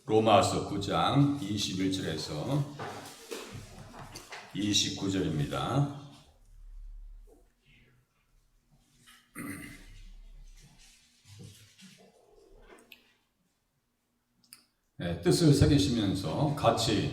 로마서 9장 21절에서 29절입니다. 네, 뜻을 새기시면서 같이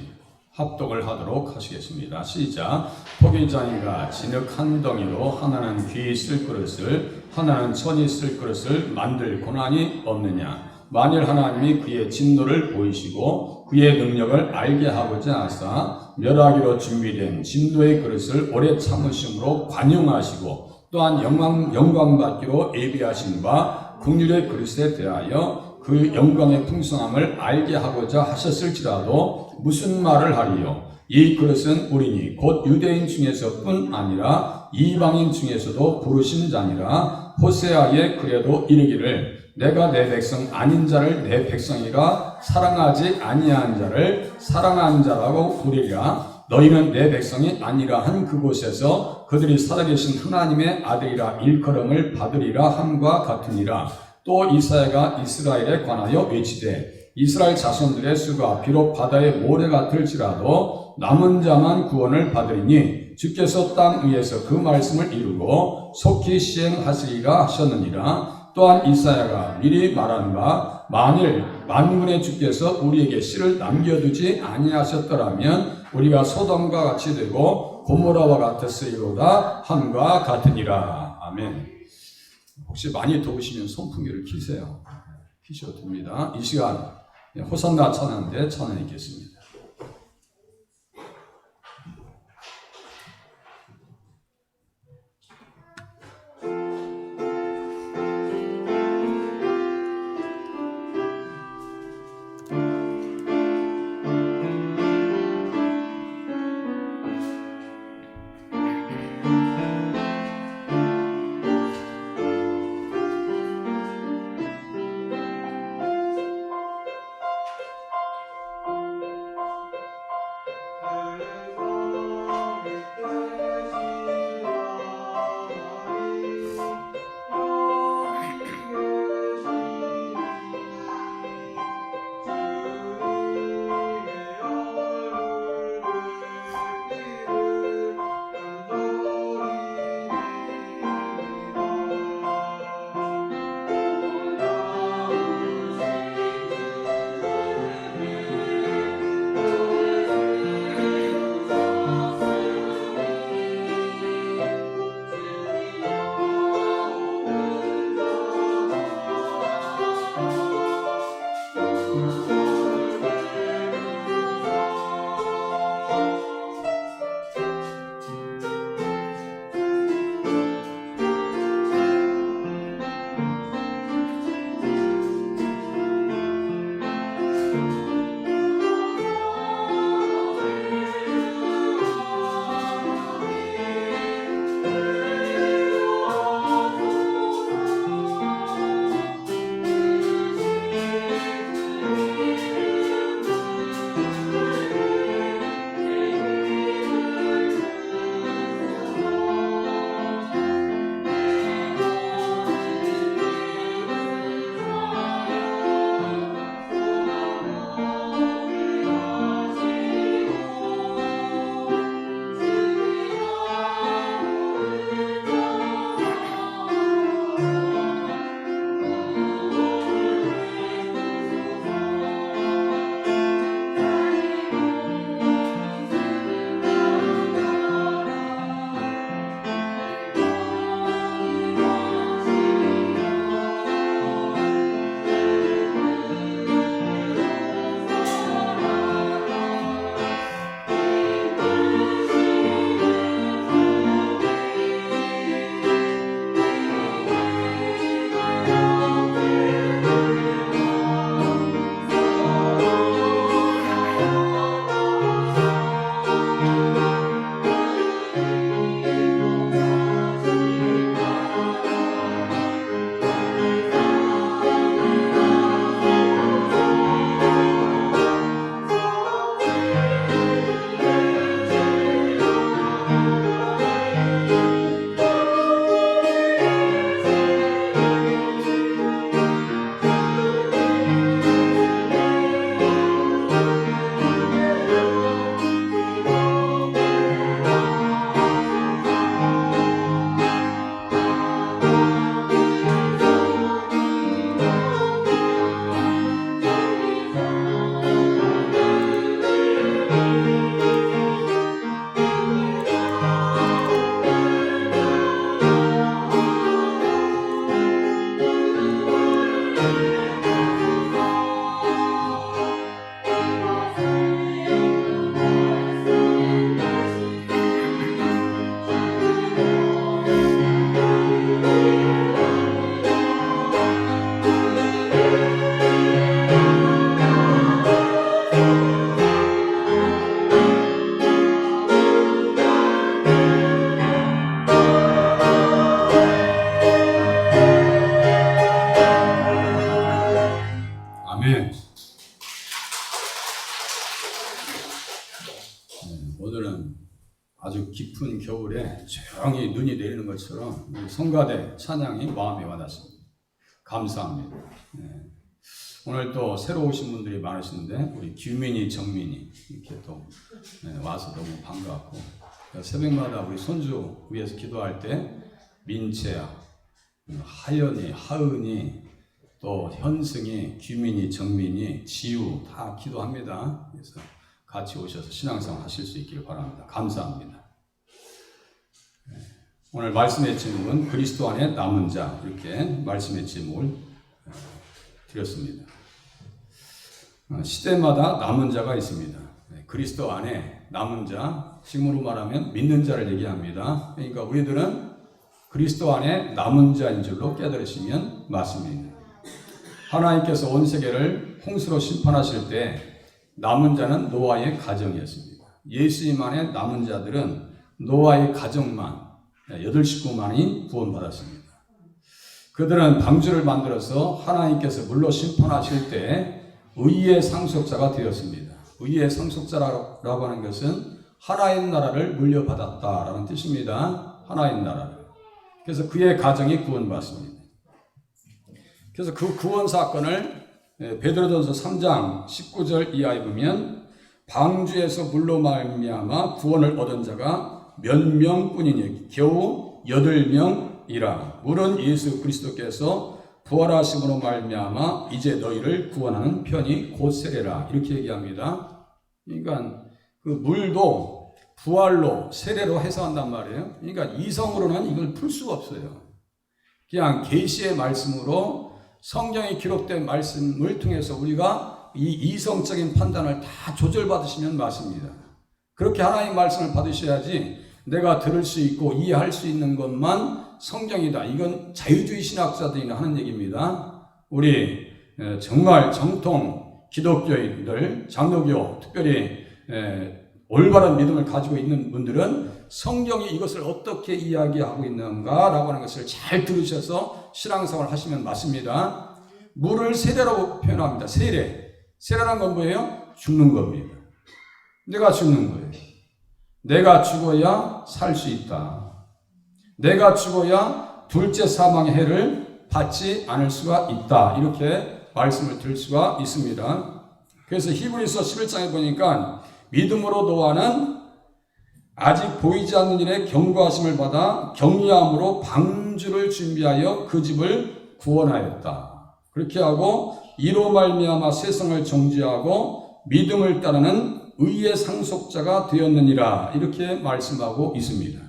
합독을 하도록 하시겠습니다. 시작. 토기장이가 진흙 한 덩이로 하나는 귀 쓸 그릇을 하나는 천이 쓸 그릇을 만들 고난이 없느냐. 만일 하나님이 그의 진노를 보이시고 그의 능력을 알게 하고자 하사 멸하기로 준비된 진노의 그릇을 오래 참으심으로 관용하시고 또한 영광받기로 예비하신 바 긍휼의 그릇에 대하여 그 영광의 풍성함을 알게 하고자 하셨을지라도 무슨 말을 하리요? 이 그릇은 우리니 곧 유대인 중에서뿐 아니라 이방인 중에서도 부르신 자니라. 호세아에 그래도 이르기를 내가 내 백성 아닌 자를 내 백성이라 사랑하지 아니한 자를 사랑한 자라고 부르리라. 너희는 내 백성이 아니라 한 그곳에서 그들이 살아계신 하나님의 아들이라 일컬음을 받으리라 함과 같으니라. 또 이사야가 이스라엘에 관하여 외치되 이스라엘 자손들의 수가 비록 바다의 모래 같을지라도 남은 자만 구원을 받으리니 주께서 땅 위에서 그 말씀을 이루고 속히 시행하시리라 하셨느니라. 또한 이사야가 미리 말한 바 만일 만군의 주께서 우리에게 씨를 남겨두지 아니하셨더라면 우리가 소돔과 같이 되고 고모라와 같았으리로다 함과 같으니라. 아멘. 혹시 많이 더우시면 선풍기를 켜세요. 켜셔도 됩니다. 이 시간 호산나 찬양대 찬양 있겠습니다. 아멘. 오늘은 아주 깊은 겨울에 조용히 눈이 내리는 것처럼 성가대 찬양이 마음에 와닿습니다. 감사합니다. 오늘 또 새로 오신 분들이 많으신데 우리 규민이, 정민이 이렇게 또 와서 너무 반갑고, 새벽마다 우리 손주 위해서 기도할 때 민채야, 하연이, 하은이, 또 현승이, 규민이, 정민이, 지우 다 기도합니다. 그래서 같이 오셔서 신앙생활 하실 수 있기를 바랍니다. 감사합니다. 오늘 말씀의 제목은 그리스도 안에 남은 자, 이렇게 말씀의 제목을 드렸습니다. 시대마다 남은 자가 있습니다. 그리스도 안에 남은 자, 지금으로 말하면 믿는 자를 얘기합니다. 그러니까 우리들은 그리스도 안에 남은 자인 줄로 깨달으시면 맞습니다. 하나님께서 온 세계를 홍수로 심판하실 때 남은 자는 노아의 가정이었습니다. 예수님 안에 남은 자들은 노아의 가정만 8식구만이 구원받았습니다. 그들은 방주를 만들어서 하나님께서 물로 심판하실 때 의의 상속자가 되었습니다. 의의 상속자라고 하는 것은 하나의 나라를 물려받았다라는 뜻입니다. 하나의 나라를. 그래서 그의 가정이 구원받습니다. 그래서 그 구원 사건을 베드로전서 3장 19절 이하에 보면 방주에서 물로 말미암아 구원을 얻은 자가 몇 명뿐이니 겨우 8명이라. 물은 예수 그리스도께서 부활하심으로 말미암아 이제 너희를 구원하는 편이 곧 세례라, 이렇게 얘기합니다. 그러니까 그 물도 부활로 세례로 해석한단 말이에요. 그러니까 이성으로는 이걸 풀 수가 없어요. 그냥 계시의 말씀으로 성경에 기록된 말씀을 통해서 우리가 이 이성적인 판단을 다 조절받으시면 맞습니다. 그렇게 하나님 말씀을 받으셔야지 내가 들을 수 있고 이해할 수 있는 것만 성경이다, 이건 자유주의 신학자들이 하는 얘기입니다. 우리 정말 정통 기독교인들, 장로교, 특별히 올바른 믿음을 가지고 있는 분들은 성경이 이것을 어떻게 이야기하고 있는가라고 하는 것을 잘 들으셔서 신앙생활을 하시면 맞습니다. 물을 세례라고 표현합니다. 세례라는 건 뭐예요? 죽는 겁니다. 내가 죽는 거예요. 내가 죽어야 살 수 있다. 내가 죽어야 둘째 사망의 해를 받지 않을 수가 있다. 이렇게 말씀을 드릴 수가 있습니다. 그래서 히브리서 11장에 보니까 믿음으로 노아는 아직 보이지 않는 일에 경고하심을 받아 경외함으로 방주를 준비하여 그 집을 구원하였다. 그렇게 하고 이로 말미암아 세상을 정죄하고 믿음을 따르는 의의 상속자가 되었느니라, 이렇게 말씀하고 있습니다.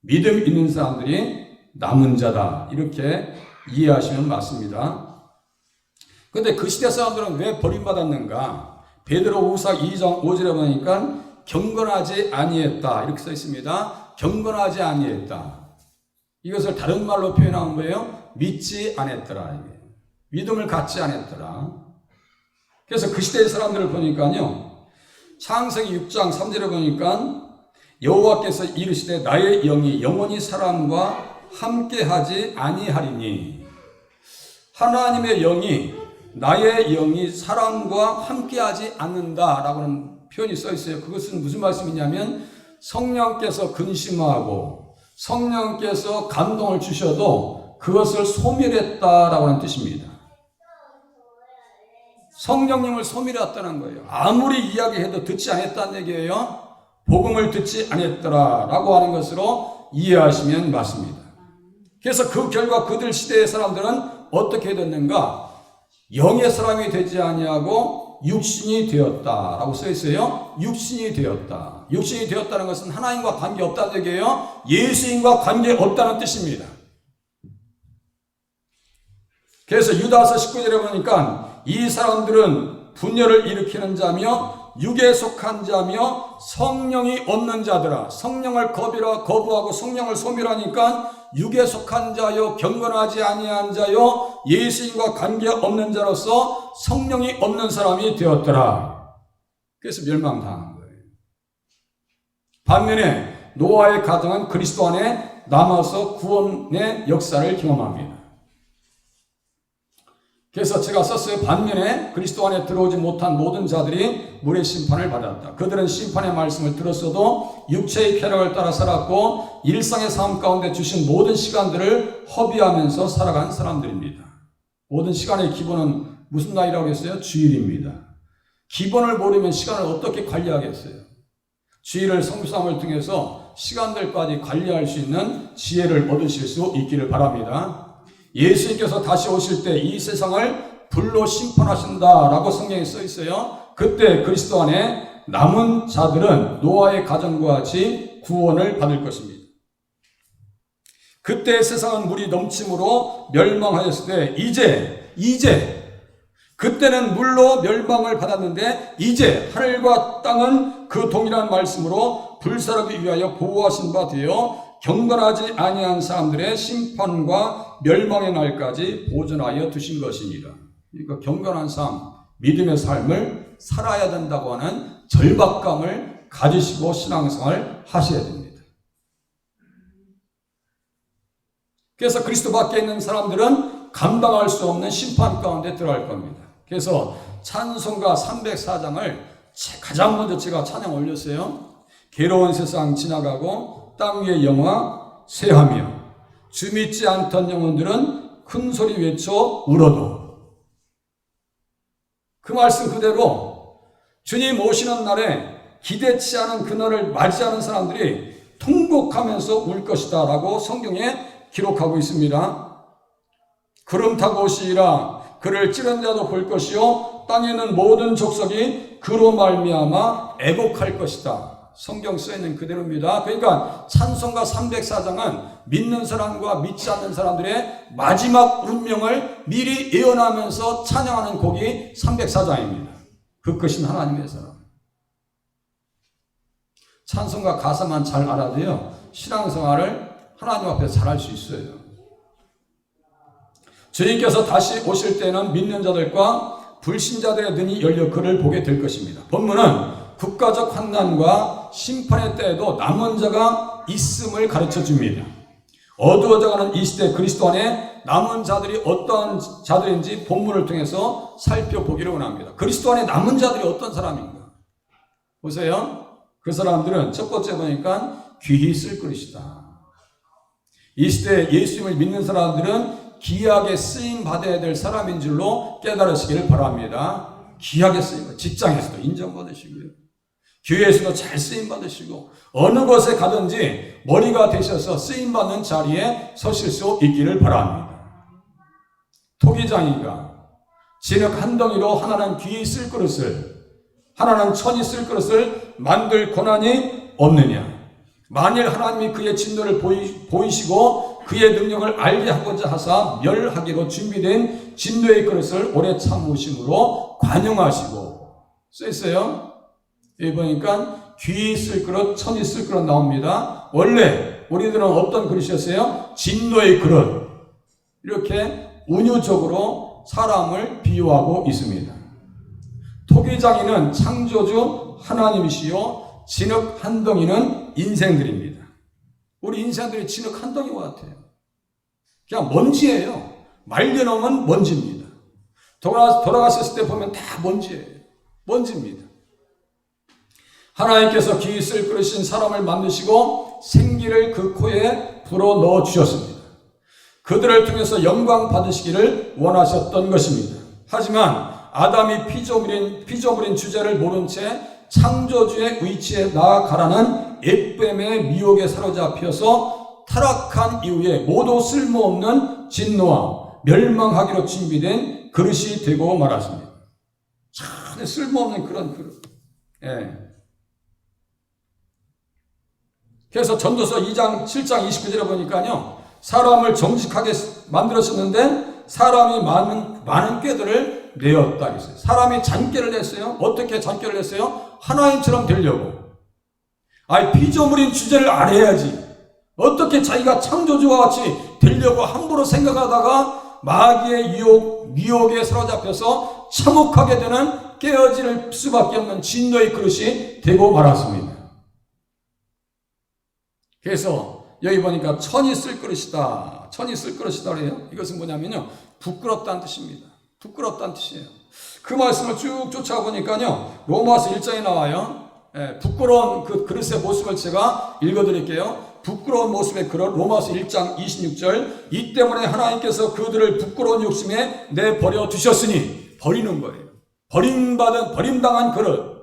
믿음 있는 사람들이 남은 자다, 이렇게 이해하시면 맞습니다. 그런데 그 시대 사람들은 왜 버림받았는가? 베드로후서 2장 5절에 보니까 경건하지 아니했다, 이렇게 써 있습니다. 경건하지 아니했다. 이것을 다른 말로 표현하면 뭐예요? 믿지 않았더라. 믿음을 갖지 않았더라. 그래서 그 시대의 사람들을 보니까요, 창세기 6장 3절에 보니까 여호와께서 이르시되 나의 영이 영원히 사람과 함께하지 아니하리니. 하나님의 영이, 나의 영이 사람과 함께하지 않는다라고 하는 표현이 써 있어요. 그것은 무슨 말씀이냐면 성령께서 근심하고 성령께서 감동을 주셔도 그것을 소멸했다라고 하는 뜻입니다. 성령님을 소멸했다는 거예요. 아무리 이야기해도 듣지 않았다는 얘기예요. 복음을 듣지 않았더라라고 하는 것으로 이해하시면 맞습니다. 그래서 그 결과 그들 시대의 사람들은 어떻게 됐는가? 영의 사람이 되지 아니하고 육신이 되었다라고 써 있어요. 육신이 되었다. 육신이 되었다는 것은 하나님과 관계 없다는 얘기예요. 예수님과 관계 없다는 뜻입니다. 그래서 유다서 19절에 보니까 이 사람들은 분열을 일으키는 자며 육에 속한 자며 성령이 없는 자들아. 성령을 거부하고 성령을 소멸하니까 육에 속한 자요, 경건하지 아니한 자요, 예수님과 관계없는 자로서 성령이 없는 사람이 되었더라. 그래서 멸망당한 거예요. 반면에 노아의 가정은 그리스도 안에 남아서 구원의 역사를 경험합니다. 그래서 제가 썼어요. 반면에 그리스도 안에 들어오지 못한 모든 자들이 물의 심판을 받았다. 그들은 심판의 말씀을 들었어도 육체의 쾌락을 따라 살았고 일상의 삶 가운데 주신 모든 시간들을 허비하면서 살아간 사람들입니다. 모든 시간의 기본은 무슨 날이라고 했어요? 주일입니다. 기본을 모르면 시간을 어떻게 관리하겠어요? 주일을 성수함을 통해서 시간들까지 관리할 수 있는 지혜를 얻으실 수 있기를 바랍니다. 예수님께서 다시 오실 때 이 세상을 불로 심판하신다라고 성경에 써 있어요. 그때 그리스도 안에 남은 자들은 노아의 가정과 같이 구원을 받을 것입니다. 그때 세상은 물이 넘침으로 멸망하였을 때 이제 그때는 물로 멸망을 받았는데 이제 하늘과 땅은 그 동일한 말씀으로 불사르기 위하여 보호하신 바 되어 경건하지 아니한 사람들의 심판과 멸망의 날까지 보존하여 두신 것이니라. 그러니까 경건한 삶, 믿음의 삶을 살아야 된다고 하는 절박감을 가지시고 신앙생활을 하셔야 됩니다. 그래서 그리스도 밖에 있는 사람들은 감당할 수 없는 심판 가운데 들어갈 겁니다. 그래서 찬송가 304장을 가장 먼저 제가 찬양 올렸어요. 괴로운 세상 지나가고 땅 위의 영화 쇠하며 주 믿지 않던 영혼들은 큰 소리 외쳐 울어도 그 말씀 그대로 주님 오시는 날에 기대치 않은 그날을 맞이하는 사람들이 통곡하면서 울 것이다 라고 성경에 기록하고 있습니다. 구름 타고 오시리라 그를 찌른 자도 볼 것이요 땅에 있는 모든 족속이 그로 말미암아 애곡할 것이다. 성경 쓰여있는 그대로입니다. 그러니까 찬송가 304장은 믿는 사람과 믿지 않는 사람들의 마지막 운명을 미리 예언하면서 찬양하는 곡이 304장입니다. 그 끝인 하나님의 사람. 찬송가 가사만 잘 알아도요 신앙생활을 하나님 앞에 잘할 수 있어요. 주님께서 다시 오실 때는 믿는 자들과 불신자들의 눈이 열려 그를 보게 될 것입니다. 본문은 국가적 환난과 심판의 때에도 남은 자가 있음을 가르쳐 줍니다. 어두워져가는 이 시대 그리스도 안에 남은 자들이 어떠한 자들인지 본문을 통해서 살펴보기를 원합니다. 그리스도 안에 남은 자들이 어떤 사람인가? 보세요. 그 사람들은 첫 번째 보니까 귀히 쓸 것이다. 이 시대에 예수님을 믿는 사람들은 귀하게 쓰임 받아야 될 사람인 줄로 깨달으시기를 바랍니다. 귀하게 쓰임, 직장에서도 인정받으시고요. 교회에서도 잘 쓰임받으시고 어느 곳에 가든지 머리가 되셔서 쓰임받는 자리에 서실 수 있기를 바랍니다. 토기장이가 진흙 한 덩이로 하나는 귀히 쓸 그릇을 하나는 천이 쓸 그릇을 만들 권한이 없느냐. 만일 하나님이 그의 진노를 보이시고 그의 능력을 알게 하고자 하사 멸하기로 준비된 진노의 그릇을 오래 참으심으로 관용하시고 써있어요. 여기 보니까 귀히 쓸 그릇, 천이 쓸 그릇 나옵니다. 원래 우리들은 어떤 그릇이었어요? 진노의 그릇. 이렇게 운유적으로 사람을 비유하고 있습니다. 토기장이는 창조주 하나님이시요 진흙 한 덩이는 인생들입니다. 우리 인생들이 진흙 한 덩이와 같아요. 그냥 먼지예요. 말려놓으면 먼지입니다. 돌아가셨을 때 보면 다 먼지예요. 먼지입니다. 하나님께서 귀히 쓸 그릇인 사람을 만드시고 생기를 그 코에 불어 넣어 주셨습니다. 그들을 통해서 영광 받으시기를 원하셨던 것입니다. 하지만 아담이 피조물인 주제를 모른 채 창조주의 위치에 나아가라는 옅뱀의 미혹에 사로잡혀서 타락한 이후에 모두 쓸모없는 진노와 멸망하기로 준비된 그릇이 되고 말았습니다. 참 쓸모없는 그런 그릇. 예. 그래서 전도서 2장 7장 29절에 보니까요. 사람을 정직하게 만들었었는데 사람이 많은 꾀들을 내었다 그랬어요. 사람이 잔꾀를 냈어요. 어떻게 잔꾀를 냈어요? 하나님처럼 되려고. 피조물인 주제를 알아야지. 어떻게 자기가 창조주와 같이 되려고 함부로 생각하다가 마귀의 미혹에 사로잡혀서 참혹하게 되는 깨어질 수밖에 없는 진노의 그릇이 되고 말았습니다. 그래서 여기 보니까 천이 쓸 그릇이다. 천이 쓸 그릇이다 그래요. 이것은 뭐냐면요. 부끄럽다는 뜻입니다. 부끄럽다는 뜻이에요. 그 말씀을 쭉 쫓아보니까요, 로마서 1장에 나와요. 부끄러운 그 그릇의 모습을 제가 읽어드릴게요. 부끄러운 모습의 그릇, 로마서 1장 26절. 이 때문에 하나님께서 그들을 부끄러운 욕심에 내버려 두셨으니, 버리는 거예요. 버림당한 그릇.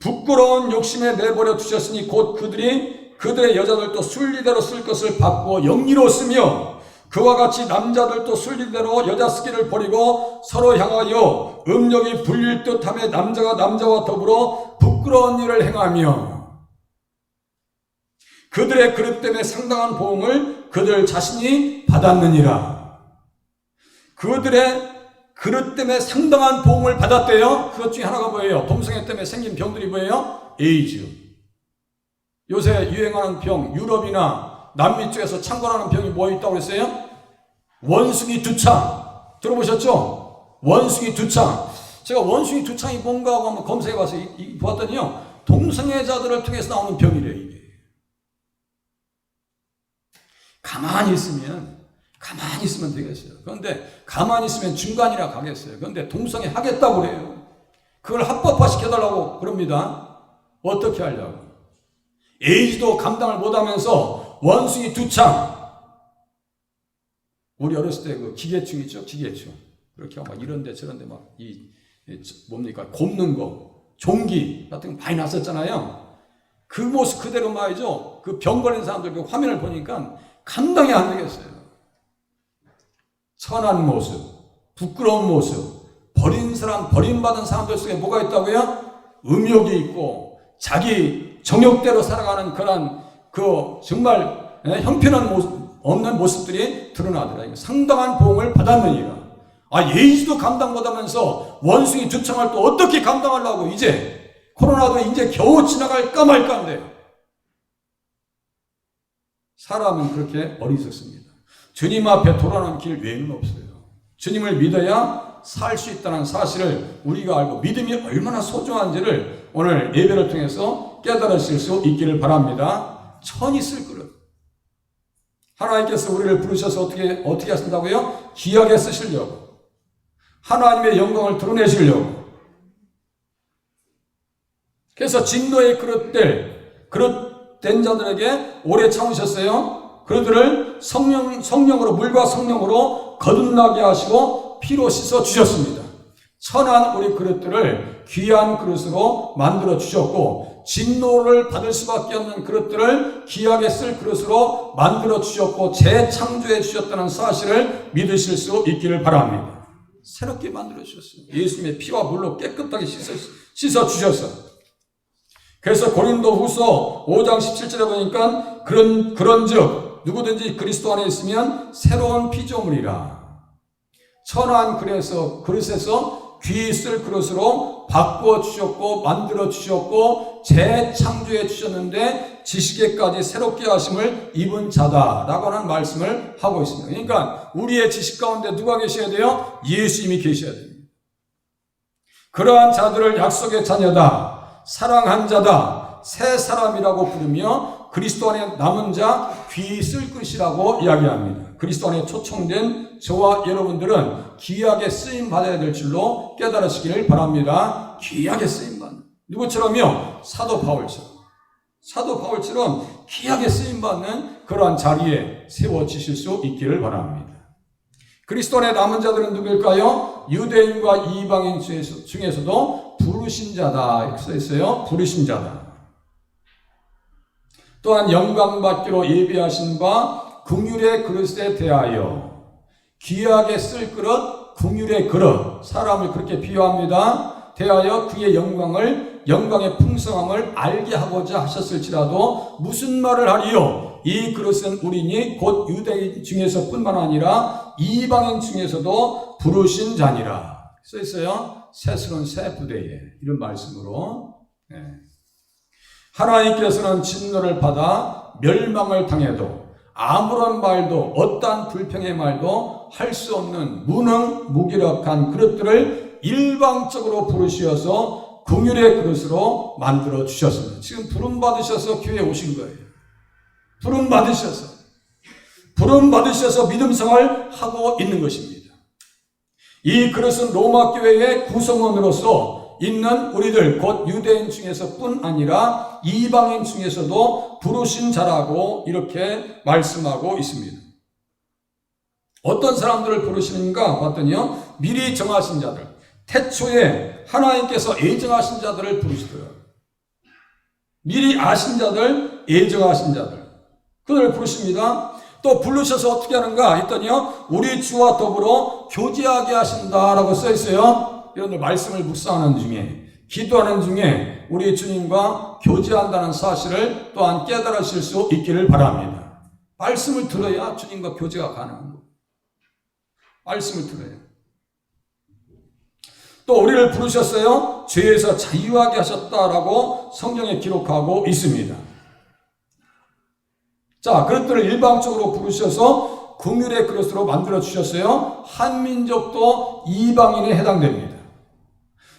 부끄러운 욕심에 내버려 두셨으니 곧 그들의 여자들도 순리대로 쓸 것을 바꾸어 영리로 쓰며, 그와 같이 남자들도 순리대로 여자 쓰기를 버리고 서로 향하여 음욕이 불릴 듯하며 남자가 남자와 더불어 부끄러운 일을 행하며, 그들의 그릇 때문에 상당한 보응을 그들 자신이 받았느니라. 그들의 그릇 때문에 상당한 보응을 받았대요. 그것 중에 하나가 뭐예요? 동성애 때문에 생긴 병들이 뭐예요? 에이즈. 요새 유행하는 병, 유럽이나 남미 쪽에서 창궐하는 병이 뭐 있다고 그랬어요? 원숭이 두창. 들어보셨죠? 원숭이 두창. 제가 원숭이 두창이 뭔가 하고 한번 검색해봐서 보았더니요, 동성애자들을 통해서 나오는 병이래요, 이게. 가만히 있으면 되겠어요. 그런데 가만히 있으면 중간이라 가겠어요. 그런데 동성애 하겠다고 그래요. 그걸 합법화 시켜달라고 그럽니다. 어떻게 하려고? 에이즈도 감당을 못하면서 원숭이 두창. 우리 어렸을 때 그 기계충 있죠? 기계충. 그렇게 막 이런데 저런데 막 뭡니까? 곱는 거, 종기 같은 거 많이 났었잖아요. 그 모습 그대로 말이죠. 그 병 걸린 사람들 그 화면을 보니까 감당이 안 되겠어요. 천한 모습, 부끄러운 모습, 버림받은 사람들 속에 뭐가 있다고요? 음욕이 있고, 자기 정욕대로 살아가는 그런, 정말, 형편한 없는 모습들이 드러나더라. 상당한 보응을 받았느니라. 에이즈도 감당 못하면서 원숭이 두창을 또 어떻게 감당하려고, 이제, 코로나도 이제 겨우 지나갈까 말까인데. 사람은 그렇게 어리석습니다. 주님 앞에 돌아오는 길 외에는 없어요. 주님을 믿어야 살 수 있다는 사실을 우리가 알고 믿음이 얼마나 소중한지를 오늘 예배를 통해서 깨달으실 수 있기를 바랍니다. 천이 쓸 그릇. 하나님께서 우리를 부르셔서 어떻게 하신다고요? 귀하게 쓰시려고. 하나님의 영광을 드러내시려고. 그래서 진노의 그릇된 자들에게 오래 참으셨어요. 그들을 성령으로, 물과 성령으로 거듭나게 하시고 피로 씻어 주셨습니다. 천한 우리 그릇들을 귀한 그릇으로 만들어 주셨고, 진노를 받을 수밖에 없는 그릇들을 귀하게 쓸 그릇으로 만들어 주셨고, 재창조해 주셨다는 사실을 믿으실 수 있기를 바랍니다. 새롭게 만들어 주셨어요. 예수님의 피와 물로 깨끗하게 씻어 주셨어요. 그래서 고린도후서 5장 17절에 보니까 그런즉 누구든지 그리스도 안에 있으면 새로운 피조물이라. 천한 그릇에서 귀 쓸 그릇으로 바꾸어 주셨고, 만들어 주셨고, 재창조해 주셨는데 지식에까지 새롭게 하심을 입은 자다라고 하는 말씀을 하고 있습니다. 그러니까 우리의 지식 가운데 누가 계셔야 돼요? 예수님이 계셔야 됩니다. 그러한 자들을 약속의 자녀다, 사랑한 자다, 새 사람이라고 부르며 그리스도 안에 남은 자 귀 쓸 것이라고 이야기합니다. 그리스도 안에 초청된 저와 여러분들은 귀하게 쓰임 받아야 될 줄로 깨달으시기를 바랍니다. 귀하게 쓰임 받는 누구처럼요? 사도 바울처럼 귀하게 쓰임 받는 그러한 자리에 세워지실 수 있기를 바랍니다. 그리스도 안에 남은 자들은 누구일까요? 유대인과 이방인 중에서도 부르신 자다 이렇게 써 있어요. 부르신 자다. 또한 영광받기로 예비하신 바 긍휼의 그릇에 대하여, 귀하게 쓸 그릇, 긍휼의 그릇, 사람을 그렇게 비유합니다. 대하여 그의 영광의 풍성함을 알게 하고자 하셨을지라도 무슨 말을 하리요? 이 그릇은 우리니 곧 유대인 중에서 뿐만 아니라 이방인 중에서도 부르신 자니라. 써 있어요. 새스러운 새 부대에, 이런 말씀으로. 하나님께서는 진노를 받아 멸망을 당해도 아무런 말도, 어떠한 불평의 말도 할 수 없는 무능무기력한 그릇들을 일방적으로 부르시어서 긍휼의 그릇으로 만들어 주셨습니다. 지금 부름 받으셔서 교회에 오신 거예요. 부름 받으셔서 믿음 생활 하고 있는 것입니다. 이 그릇은 로마 교회의 구성원으로서 있는 우리들 곧 유대인 중에서뿐 아니라 이방인 중에서도 부르신 자라고 이렇게 말씀하고 있습니다. 어떤 사람들을 부르시는가 봤더니요, 미리 정하신 자들, 태초에 하나님께서 예정하신 자들을 부르시더라고요. 미리 아신 자들, 예정하신 자들, 그들을 부르십니다. 또 부르셔서 어떻게 하는가 했더니요, 우리 주와 더불어 교제하게 하신다라고 써 있어요. 여러분들 말씀을 묵상하는 중에, 기도하는 중에 우리 주님과 교제한다는 사실을 또한 깨달으실 수 있기를 바랍니다. 말씀을 들어야 주님과 교제가 가능한 거예요. 말씀을 들어요. 또 우리를 부르셨어요. 죄에서 자유하게 하셨다라고 성경에 기록하고 있습니다. 자, 그릇들을 일방적으로 부르셔서 긍휼의 그릇으로 만들어 주셨어요. 한 민족도 이방인에 해당됩니다.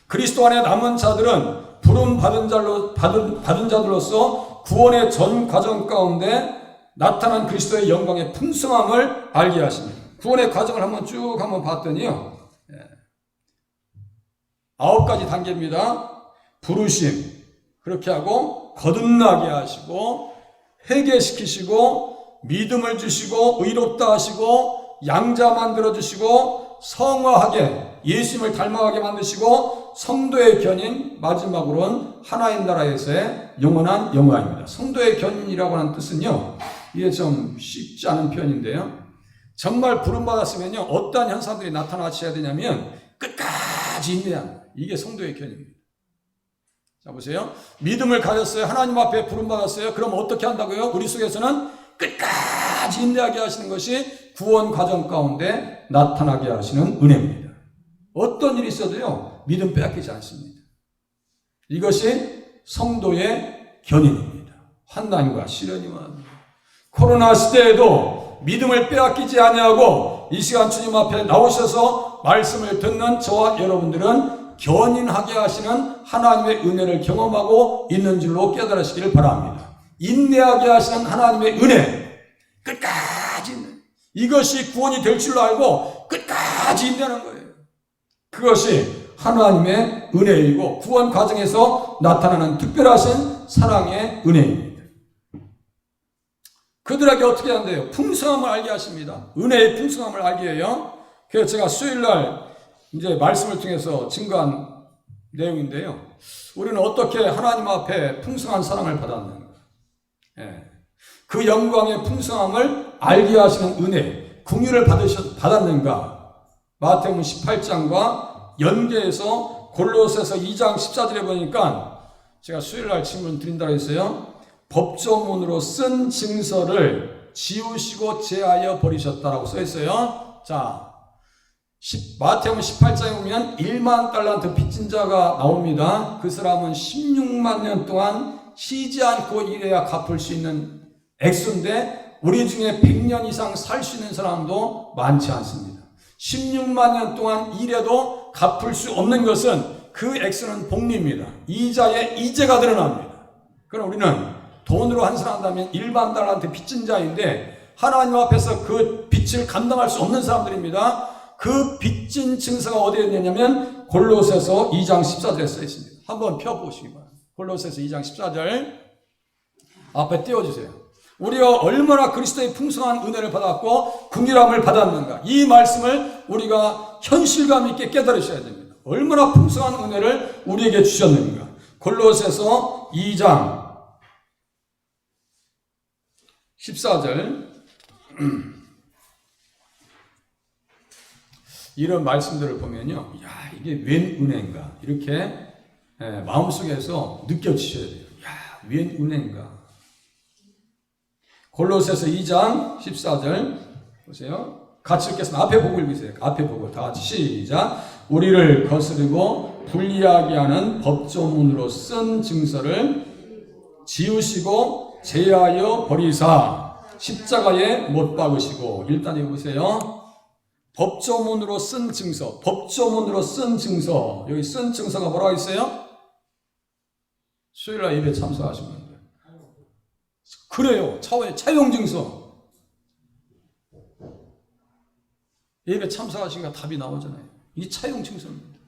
그리스도 안에 남은 자들은 부름 받은 자들로서 구원의 전 과정 가운데 나타난 그리스도의 영광의 풍성함을 알게 하십니다. 구원의 과정을 한번 봤더니요, 9가지 단계입니다. 부르심, 그렇게 하고 거듭나게 하시고 회개시키시고 믿음을 주시고 의롭다 하시고 양자 만들어 주시고 성화하게 예수님을 닮아가게 만드시고 성도의 견인, 마지막으로는 하나님 나라에서의 영원한 영광입니다. 성도의 견인이라고 하는 뜻은요, 이게 좀 쉽지 않은 표현인데요, 정말 부름받았으면요, 어떠한 현상들이 나타나셔야 되냐면 끝까지 인내해야 합니다. 이게 성도의 견인입니다. 자, 보세요. 믿음을 가졌어요. 하나님 앞에 부름받았어요. 그럼 어떻게 한다고요? 우리 속에서는 끝까지 인내하게 하시는 것이 구원 과정 가운데 나타나게 하시는 은혜입니다. 어떤 일이 있어도요, 믿음 빼앗기지 않습니다. 이것이 성도의 견인입니다. 환난과 시련이 많습니다. 코로나 시대에도 믿음을 빼앗기지 아니하고 이 시간 주님 앞에 나오셔서 말씀을 듣는 저와 여러분들은 견인하게 하시는 하나님의 은혜를 경험하고 있는 줄로 깨달으시기를 바랍니다. 인내하게 하시는 하나님의 은혜, 끝까지 인내. 이것이 구원이 될 줄로 알고 끝까지 인내하는 거예요. 그것이 하나님의 은혜이고 구원 과정에서 나타나는 특별하신 사랑의 은혜입니다. 그들에게 어떻게 한대요? 풍성함을 알게 하십니다. 은혜의 풍성함을 알게 해요. 그래서 제가 수요일날 이제 말씀을 통해서 증거한 내용인데요, 우리는 어떻게 하나님 앞에 풍성한 사랑을 받았는가, 그 영광의 풍성함을 알게 하시는 은혜, 긍휼을 받았는가. 마태복음 18장과 연계해서 골로새서 2장 14절에 보니까, 제가 수요일날 질문 드린다고 했어요. 법조문으로 쓴 증서를 지우시고 제하여 버리셨다라고 써 있어요. 자, 마태복음 18장에 보면 1만 달란트 빚진 자가 나옵니다. 그 사람은 16만 년 동안 쉬지 않고 일해야 갚을 수 있는 액수인데, 우리 중에 100년 이상 살 수 있는 사람도 많지 않습니다. 16만 년 동안 일해도 갚을 수 없는 것은 그 액수는 복리입니다. 이자의 이자가 드러납니다. 그럼 우리는 돈으로 환산한다면 1만 달란트 빚진 자인데 하나님 앞에서 그 빚을 감당할 수 없는 사람들입니다. 그 빚진 증서가 어디에 있냐면 골로새서 2장 14절에 써 있습니다. 한번 펴보시기 바랍니다. 골로새서 2장 14절 앞에 띄워주세요. 우리가 얼마나 그리스도의 풍성한 은혜를 받았고 긍휼함을 받았는가, 이 말씀을 우리가 현실감 있게 깨달으셔야 됩니다. 얼마나 풍성한 은혜를 우리에게 주셨는가. 골로새서 2장 14절 이런 말씀들을 보면요, 야, 이게 웬 은혜인가 이렇게 마음속에서 느껴지셔야 돼요. 야, 웬 은혜인가. 골로새서 2장 14절 보세요. 같이 읽겠습니다. 앞에 보고 읽으세요. 앞에 보고 다 같이 시작. 우리를 거스르고 불리하게 하는 법조문으로 쓴 증서를 지우시고 제하여 버리사 십자가에 못 박으시고. 일단 읽으세요. 법조문으로 쓴 증서, 법조문으로 쓴 증서. 여기 쓴 증서가 뭐라고 있어요? 수요일날 예배 참석하시면 돼요. 그래요. 차용 증서. 예배 참석하시니까 답이 나오잖아요. 이 차용 징수입니다.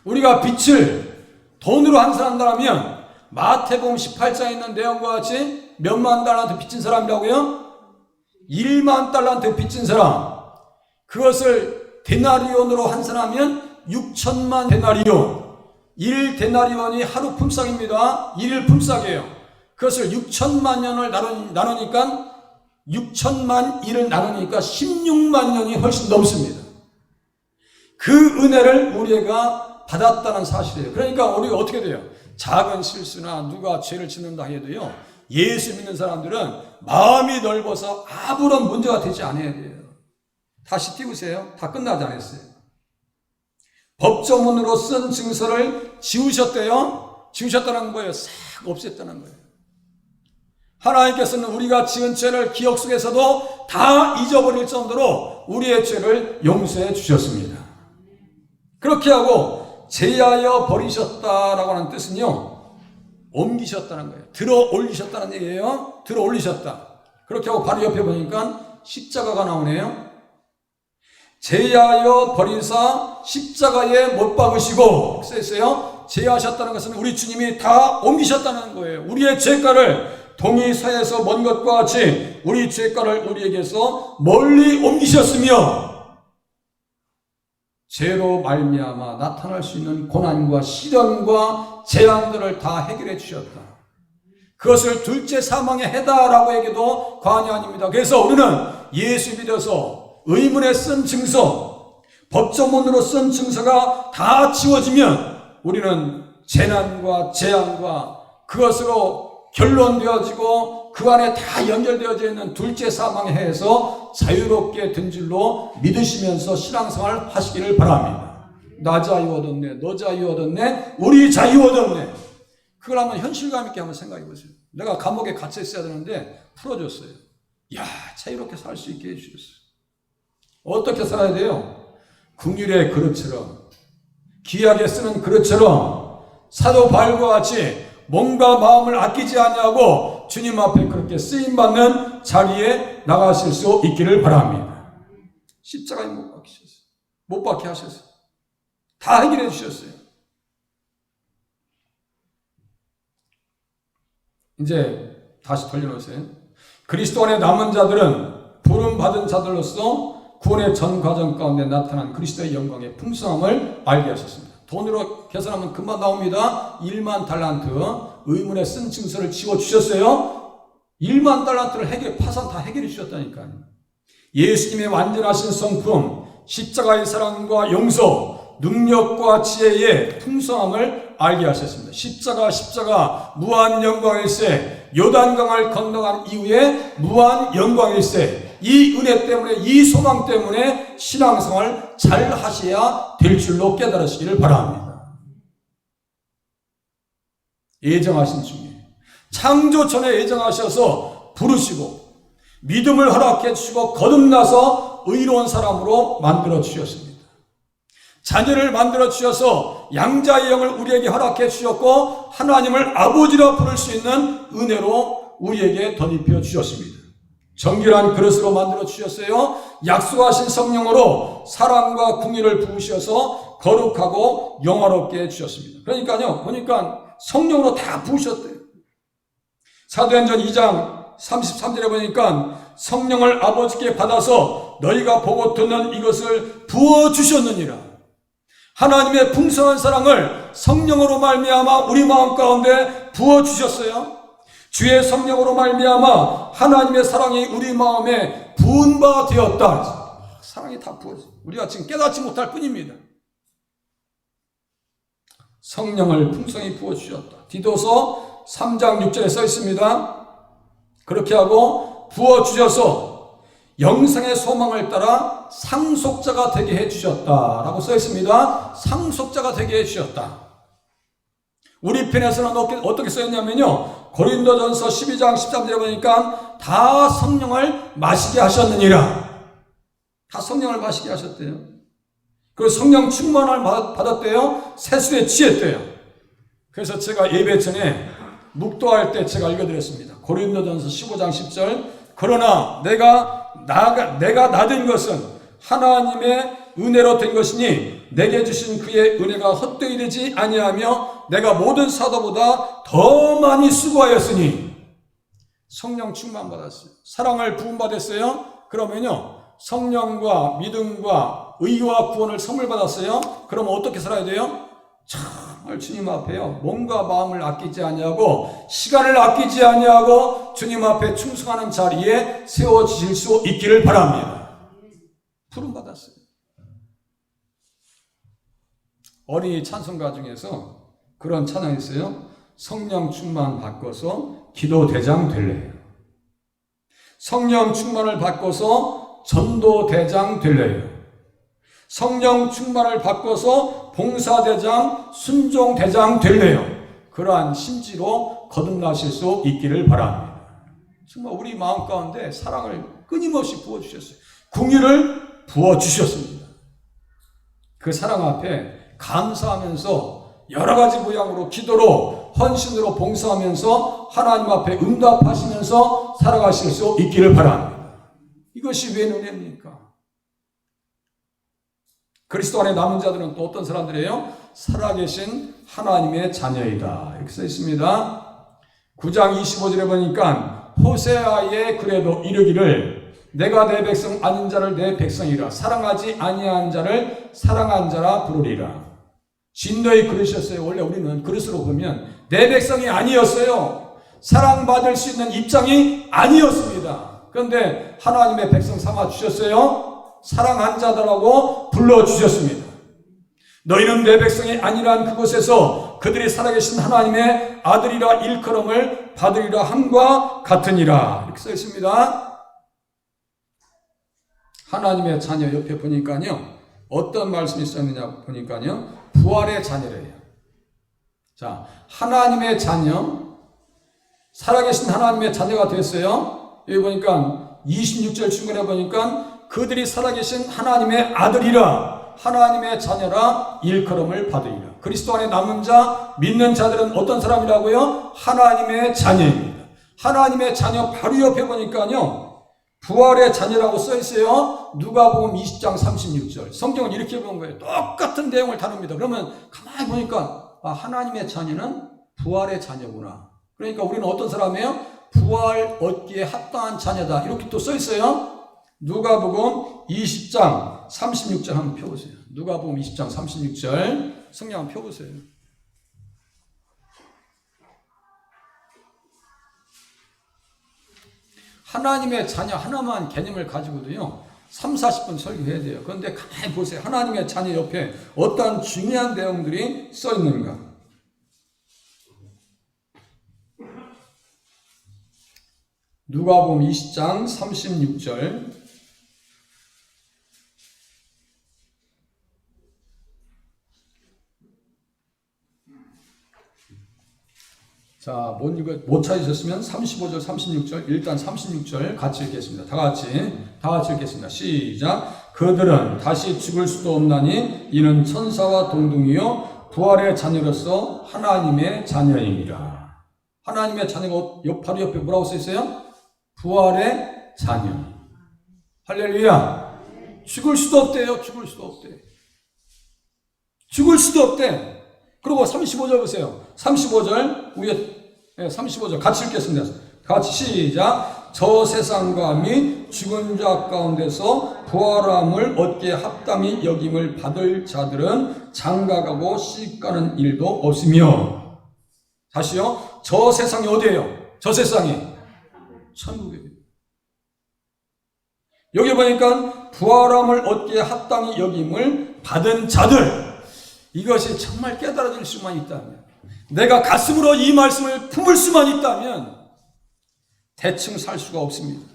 우리가 빛을 돈으로 환산한다면 마태복음 18장에 있는 내용과 같이 몇만 달란트 빚진 사람이라고요? 1만 달란트 빚진 사람. 그것을 데나리온으로 환산하면 6천만 데나리온. 1데나리온이 하루 품삯입니다. 1일 품삯이에요. 그것을 6천만 년을 나누니까 6천만 1을 나누니까 16만 년이 훨씬 넘습니다. 그 은혜를 우리가 받았다는 사실이에요. 그러니까 우리가 어떻게 돼요? 작은 실수나 누가 죄를 짓는다 해도요, 예수 믿는 사람들은 마음이 넓어서 아무런 문제가 되지 않아야 돼요. 다시 띄우세요. 다 끝나지 않았어요. 법조문으로 쓴 증서를 지우셨대요. 지우셨다는 거예요. 싹 없앴다는 거예요. 하나님께서는 우리가 지은 죄를 기억 속에서도 다 잊어버릴 정도로 우리의 죄를 용서해 주셨습니다. 그렇게 하고 제하여 버리셨다라고 하는 뜻은요, 옮기셨다는 거예요. 들어 올리셨다는 얘기예요. 들어 올리셨다. 그렇게 하고 바로 옆에 보니까 십자가가 나오네요. 제하여 버리사 십자가에 못 박으시고 써있어요. 제하셨다는 것은 우리 주님이 다 옮기셨다는 거예요. 우리의 죄가를 동이 서에서 먼 것과 같이 우리 죄가를 우리에게서 멀리 옮기셨으며, 죄로 말미암아 나타날 수 있는 고난과 시련과 재앙들을 다 해결해 주셨다. 그것을 둘째 사망의 해다라고 해도 과언이 아닙니다. 그래서 우리는 예수 믿어서 의문에 쓴 증서, 법조문으로 쓴 증서가 다 지워지면 우리는 재난과 재앙과 그것으로 결론되어지고 그 안에 다 연결되어져 있는 둘째 사망의 해에서 자유롭게 된 줄로 믿으시면서 신앙생활 하시기를 바랍니다. 나 자유 얻었네, 너 자유 얻었네, 우리 자유 얻었네. 그걸 한번 현실감 있게 한번 생각해 보세요. 내가 감옥에 갇혀 있어야 되는데 풀어줬어요. 야, 자유롭게 살 수 있게 해주셨어요. 어떻게 살아야 돼요? 긍휼의 그릇처럼, 귀하게 쓰는 그릇처럼 사도 바울과 같이 몸과 마음을 아끼지 아니하고 주님 앞에 그렇게 쓰임받는 자리에 나가실 수 있기를 바랍니다. 십자가에 못 박히셨어요. 못 박게 하셨어요. 다 해결해 주셨어요. 이제 다시 돌려놓으세요. 그리스도 안에 남은 자들은 부름받은 자들로서 구원의 전 과정 가운데 나타난 그리스도의 영광의 풍성함을 알게 하셨습니다. 돈으로 계산하면 금방 나옵니다. 1만 달란트 의문에 쓴 증서를 지워주셨어요. 1만 달란트를 파산 다 해결해 주셨다니까요. 예수님의 완전하신 성품, 십자가의 사랑과 용서, 능력과 지혜의 풍성함을 알게 하셨습니다. 십자가 무한 영광일세, 요단강을 건너간 이후에 무한 영광일세, 이 은혜 때문에, 이 소망 때문에 신앙생활 잘 하셔야 될 줄로 깨달으시기를 바랍니다. 예정하신 중에 창조 전에 예정하셔서 부르시고 믿음을 허락해 주시고 거듭나서 의로운 사람으로 만들어 주셨습니다. 자녀를 만들어 주셔서 양자의 영을 우리에게 허락해 주셨고 하나님을 아버지라 부를 수 있는 은혜로 우리에게 덧입혀 주셨습니다. 정결한 그릇으로 만들어 주셨어요. 약속하신 성령으로 사랑과 긍휼을 부으셔서 거룩하고 영화롭게 해주셨습니다. 그러니까요, 보니까 성령으로 다 부으셨대요. 사도행전 2장 33절에 보니까 성령을 아버지께 받아서 너희가 보고 듣는 이것을 부어주셨느니라. 하나님의 풍성한 사랑을 성령으로 말미암아 우리 마음 가운데 부어주셨어요. 주의 성령으로 말미암아 하나님의 사랑이 우리 마음에 부은 바 되었다. 사랑이 다 부어져. 우리가 지금 깨닫지 못할 뿐입니다. 성령을 풍성히 부어주셨다. 디도서 3장 6절에 써 있습니다. 그렇게 하고 부어주셔서 영생의 소망을 따라 상속자가 되게 해주셨다라고 써 있습니다. 상속자가 되게 해주셨다. 우리 편에서는 어떻게 써 있냐면요, 고린도전서 12장 13절에 보니까 다 성령을 마시게 하셨느니라. 다 성령을 마시게 하셨대요. 그리고 성령 충만을 받았대요. 세수에 취했대요. 그래서 제가 예배 전에 묵도할 때 제가 읽어드렸습니다. 고린도전서 15장 10절. 그러나 내가 나된 것은 하나님의 은혜로 된 것이니 내게 주신 그의 은혜가 헛되이 되지 아니하며 내가 모든 사도보다 더 많이 수고하였으니. 성령 충만 받았어요. 사랑을 부음받았어요. 그러면요, 성령과 믿음과 의와 구원을 선물 받았어요. 그럼 어떻게 살아야 돼요? 정말 주님 앞에요, 몸과 마음을 아끼지 아니하고 시간을 아끼지 아니하고 주님 앞에 충성하는 자리에 세워지실 수 있기를 바랍니다. 부름 받았어요. 어린이 찬송가 중에서 그런 찬양이 있어요. 성령 충만 받고서 기도 대장 될래요. 성령 충만을 받고서 전도 대장 될래요. 성령 충만을 받고서 봉사대장, 순종대장 될래요. 그러한 심지로 거듭나실 수 있기를 바랍니다. 정말 우리 마음 가운데 사랑을 끊임없이 부어주셨어요. 긍휼을 부어주셨습니다. 그 사랑 앞에 감사하면서 여러 가지 모양으로 기도로 헌신으로 봉사하면서 하나님 앞에 응답하시면서 살아가실 수 있기를 바랍니다. 이것이 왜 은혜입니까? 그리스도 안에 남은 자들은 또 어떤 사람들이에요? 살아계신 하나님의 자녀이다. 이렇게 써 있습니다. 9장 25절에 보니까 호세아의 글에도 이르기를 내가 내 백성 아닌 자를 내 백성이라 사랑하지 아니한 자를 사랑한 자라 부르리라. 진도에 그러셨어요. 원래 우리는 그릇으로 보면 내 백성이 아니었어요. 사랑받을 수 있는 입장이 아니었습니다. 그런데 하나님의 백성 삼아 주셨어요. 사랑한 자들하고 불러주셨습니다. 너희는 내 백성이 아니란 그곳에서 그들이 살아계신 하나님의 아들이라 일컬음을 받으리라 함과 같으니라. 이렇게 써 있습니다. 하나님의 자녀 옆에 보니까요, 어떤 말씀이 있었느냐 보니까요, 부활의 자녀래요. 자, 하나님의 자녀, 살아계신 하나님의 자녀가 됐어요. 여기 보니까 26절 중간에 보니까 그들이 살아계신 하나님의 아들이라 하나님의 자녀라 일컬음을 받으리라. 그리스도 안에 남은 자, 믿는 자들은 어떤 사람이라고요? 하나님의 자녀입니다. 하나님의 자녀 바로 옆에 보니까요, 부활의 자녀라고 써 있어요. 누가복음 20장 36절. 성경을 이렇게 본 거예요. 똑같은 내용을 다룹니다. 그러면 가만히 보니까 하나님의 자녀는 부활의 자녀구나. 그러니까 우리는 어떤 사람이에요? 부활 얻기에 합당한 자녀다. 이렇게 또 써 있어요. 누가복음 20장 36절 한번 펴보세요. 누가복음 20장 36절 성경 한번 펴보세요. 하나님의 자녀 하나만 개념을 가지고도요 30-40분 설교해야 돼요. 그런데 가만히 보세요. 하나님의 자녀 옆에 어떤 중요한 내용들이 써 있는가. 누가복음 20장 36절. 자, 못 찾으셨으면 35절, 36절, 일단 36절 같이 읽겠습니다. 다 같이 읽겠습니다. 시작. 그들은 다시 죽을 수도 없나니 이는 천사와 동등이요 부활의 자녀로서 하나님의 자녀입니다. 하나님의 자녀가 바로 옆에 뭐라고 써 있어요? 부활의 자녀. 할렐루야. 죽을 수도 없대요. 죽을 수도 없대. 죽을 수도 없대. 그리고 35절 보세요. 35절 위에 35절 같이 읽겠습니다. 같이 시작. 저 세상과 및 죽은 자 가운데서 부활함을 얻게 합당히 여김을 받을 자들은 장가가고 시집가는 일도 없으며. 다시요. 저 세상이 어디예요? 저 세상이 천국이에요. 여기 보니까 부활함을 얻게 합당히 여김을 받은 자들, 이것이 정말 깨달아질 수만 있다면, 내가 가슴으로 이 말씀을 품을 수만 있다면 대충 살 수가 없습니다.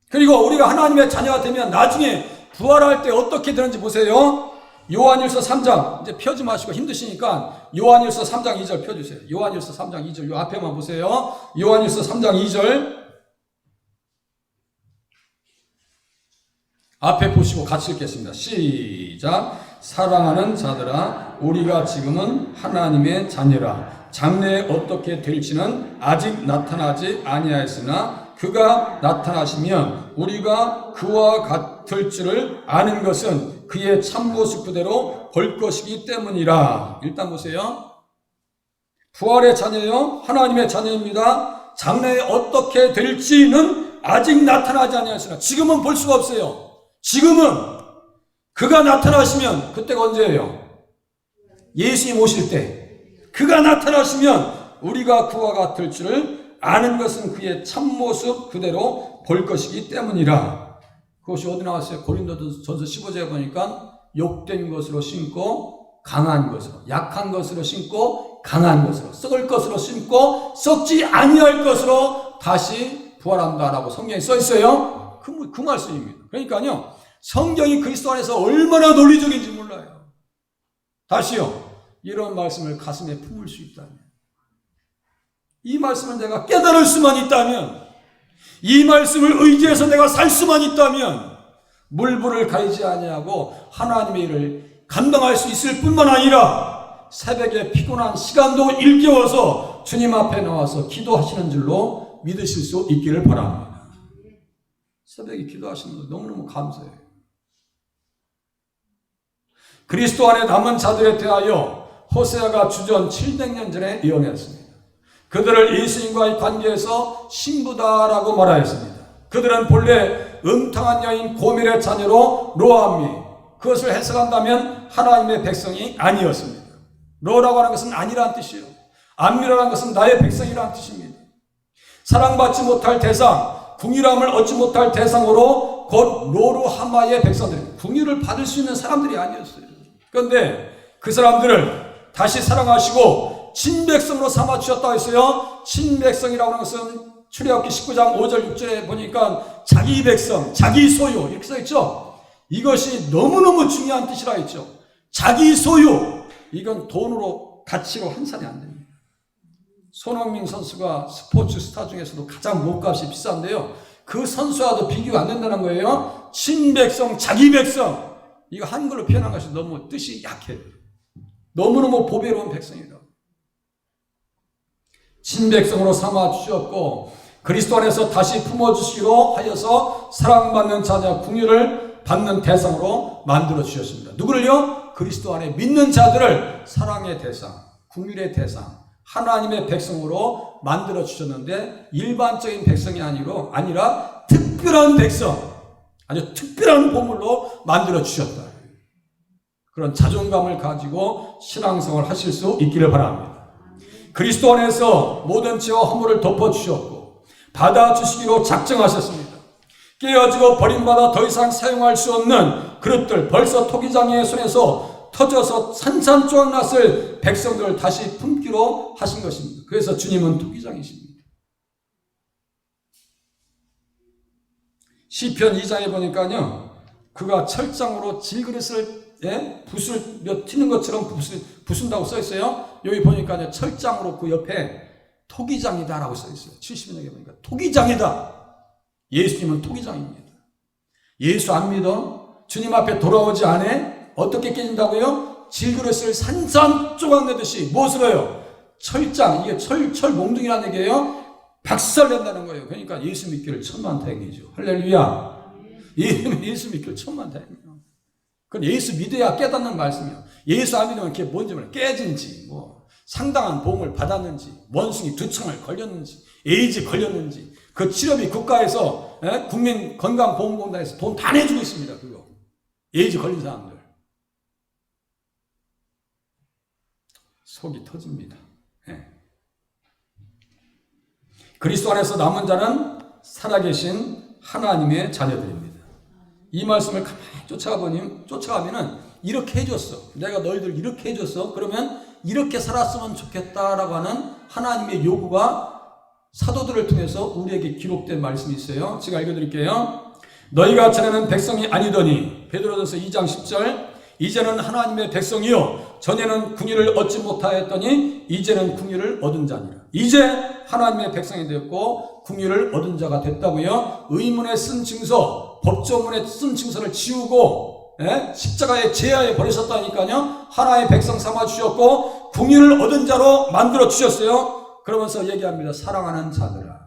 그리고 우리가 하나님의 자녀가 되면 나중에 부활할 때 어떻게 되는지 보세요. 요한일서 3장, 이제 펴지 마시고 힘드시니까 요한일서 3장 2절 펴주세요. 요한일서 3장 2절, 요 앞에만 보세요. 요한일서 3장 2절 앞에 보시고 같이 읽겠습니다. 시작. 사랑하는 자들아, 우리가 지금은 하나님의 자녀라. 장래에 어떻게 될지는 아직 나타나지 아니하였으나 그가 나타나시면 우리가 그와 될 줄을 아는 것은 그의 참모습 그대로 볼 것이기 때문이라. 일단 보세요. 부활의 자녀요, 하나님의 자녀입니다. 장래에 어떻게 될지는 아직 나타나지 아니하시나. 지금은 볼 수가 없어요. 지금은 그가 나타나시면, 그때가 언제예요? 예수님 오실 때 그가 나타나시면 우리가 그와 같을 줄을 아는 것은 그의 참모습 그대로 볼 것이기 때문이라. 그것이 어디 나왔어요? 고린도전서 15절에 보니까 욕된 것으로 심고 강한 것으로, 약한 것으로 심고 강한 것으로, 썩을 것으로 심고 썩지 아니할 것으로 다시 부활한다라고 성경에 써 있어요. 그 말씀입니다. 그러니까요, 성경이 그리스도 안에서 얼마나 논리적인지 몰라요. 다시요, 이런 말씀을 가슴에 품을 수 있다면, 이 말씀을 내가 깨달을 수만 있다면, 이 말씀을 의지해서 내가 살 수만 있다면 물불을 가리지 아니하고 하나님의 일을 감당할 수 있을 뿐만 아니라 새벽에 피곤한 시간도 일깨워서 주님 앞에 나와서 기도하시는 줄로 믿으실 수 있기를 바랍니다. 새벽에 기도하시는 거 너무너무 감사해요. 그리스도 안에 남은 자들에 대하여 호세아가 주전 700년 전에 예언했습니다. 그들을 예수님과의 관계에서 신부다라고 말하였습니다. 그들은 본래 음탕한 여인 고멜의 자녀로 로암이, 그것을 해석한다면 하나님의 백성이 아니었습니다. 로라고 하는 것은 아니라는 뜻이에요. 암미라는 것은 나의 백성이라는 뜻입니다. 사랑받지 못할 대상, 궁유람을 얻지 못할 대상으로 곧 로르하마의 백성들, 궁유를 받을 수 있는 사람들이 아니었어요. 그런데 그 사람들을 다시 사랑하시고 친백성으로 삼아주셨다고 했어요. 친백성이라고 하는 것은 출애굽기 19장 5절 6절에 보니까 자기 백성, 자기 소유 이렇게 써있죠. 이것이 너무너무 중요한 뜻이라 했죠. 자기 소유, 이건 돈으로 가치로 환산이 안 됩니다. 손흥민 선수가 스포츠 스타 중에서도 가장 몸값이 비싼데요, 그 선수와도 비교가 안 된다는 거예요. 친백성, 자기 백성, 이거 한글로 표현한 것이 너무 뜻이 약해요. 너무너무 보배로운 백성이다. 친백성으로 삼아주셨고 그리스도 안에서 다시 품어주시기로 하여서 사랑받는 자녀, 궁유를 받는 대상으로 만들어주셨습니다. 누구를요? 그리스도 안에 믿는 자들을 사랑의 대상, 궁유의 대상, 하나님의 백성으로 만들어주셨는데 일반적인 백성이 아니라 특별한 백성, 아주 특별한 보물로 만들어주셨다. 그런 자존감을 가지고 신앙생활을 하실 수 있기를 바랍니다. 그리스도 안에서 모든 죄와 허물을 덮어주셨고 받아주시기로 작정하셨습니다. 깨어지고 버림받아 더 이상 사용할 수 없는 그릇들, 벌써 토기장의 손에서 터져서 산산조각 났을 백성들을 다시 품기로 하신 것입니다. 그래서 주님은 토기장이십니다. 시편 2장에 보니까요, 그가 철장으로 질그릇을 붓을 튀는 것처럼 부순다고 써있어요. 여기 보니까 철장으로 그 옆에 토기장이다라고 써있어요. 70년에 보니까 토기장이다. 예수님은 토기장입니다. 예수 안 믿어? 주님 앞에 돌아오지 않아? 어떻게 깨진다고요? 질그릇을 산산조각 내듯이 무엇으로요? 철장, 이게 철 몽둥이라는 얘기예요. 박살낸다는 거예요. 그러니까 예수 믿기를 천만다행이죠. 할렐루야. 예수 믿기를 천만다행이에요. 그건 예수 믿어야 깨닫는 말씀이에요. 예수 안 믿으면 그게 뭔지 몰라요. 깨진지, 상당한 보험을 받았는지, 원숭이 2층을 걸렸는지, 에이즈 걸렸는지, 그 치료비 국가에서, 국민건강보험공단에서 돈 다 내주고 있습니다. 그거. 에이즈 걸린 사람들. 속이 터집니다. 그리스도 안에서 남은 자는 살아계신 하나님의 자녀들입니다. 이 말씀을 가만히 쫓아가면은 이렇게 해줬어. 내가 너희들 이렇게 해줬어. 그러면 이렇게 살았으면 좋겠다라고 하는 하나님의 요구가 사도들을 통해서 우리에게 기록된 말씀이 있어요. 제가 읽어드릴게요. 너희가 전에는 백성이 아니더니, 베드로전서 2장 10절, 이제는 하나님의 백성이요 전에는 궁유를 얻지 못하였더니 이제는 궁유를 얻은 자니라. 이제 하나님의 백성이 되었고 궁유를 얻은 자가 됐다고요. 의문에 쓴 증서, 법조문에 쓴 증서를 지우고 십자가의 제하에 버리셨다니까요. 하나의 백성 삼아 주셨고 궁유를 얻은 자로 만들어 주셨어요. 그러면서 얘기합니다. 사랑하는 자들아,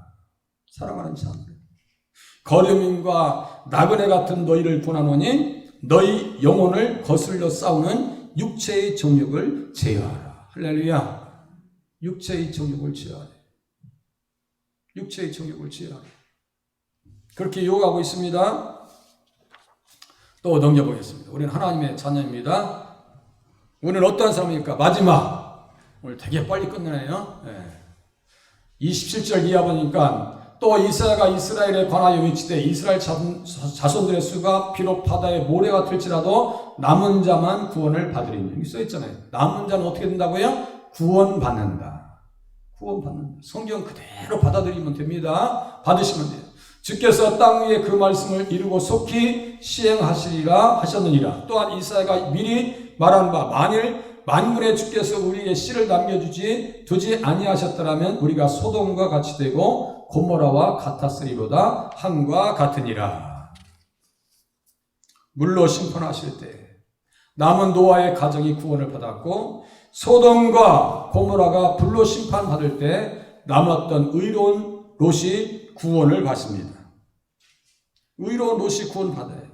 사랑하는 자들. 거류민과 나그네 같은 너희를 권하노니 너희 영혼을 거슬러 싸우는 육체의 정욕을 제어하라. 할렐루야. 육체의 정욕을 제어하라. 육체의 정욕을 제어하라. 그렇게 요구하고 있습니다. 또 넘겨보겠습니다. 우리는 하나님의 자녀입니다. 우리는 어떤 사람입니까? 마지막. 오늘 되게 빨리 끝내네요. 27절 이하 보니까 또 이사야가 이스라엘에 관하여 외치되 이스라엘 자손들의 수가 비록 바다의 모래가 될지라도 남은 자만 구원을 받으리니. 여기 써있잖아요. 남은 자는 어떻게 된다고요? 구원받는다. 구원받는다. 성경 그대로 받아들이면 됩니다. 받으시면 돼요. 주께서 땅 위에 그 말씀을 이루고 속히 시행하시리라 하셨느니라. 또한 이사야가 미리 말한 바 만일 만군의 주께서 우리에게 씨를 두지 아니하셨더라면 우리가 소돔과 같이 되고 고모라와 같았으리로다 함과 같으니라. 물로 심판하실 때 남은 노아의 가정이 구원을 받았고 소돔과 고모라가 불로 심판받을 때 남았던 의로운 롯이 구원을 받습니다. 의로운 롯이 구원받아요.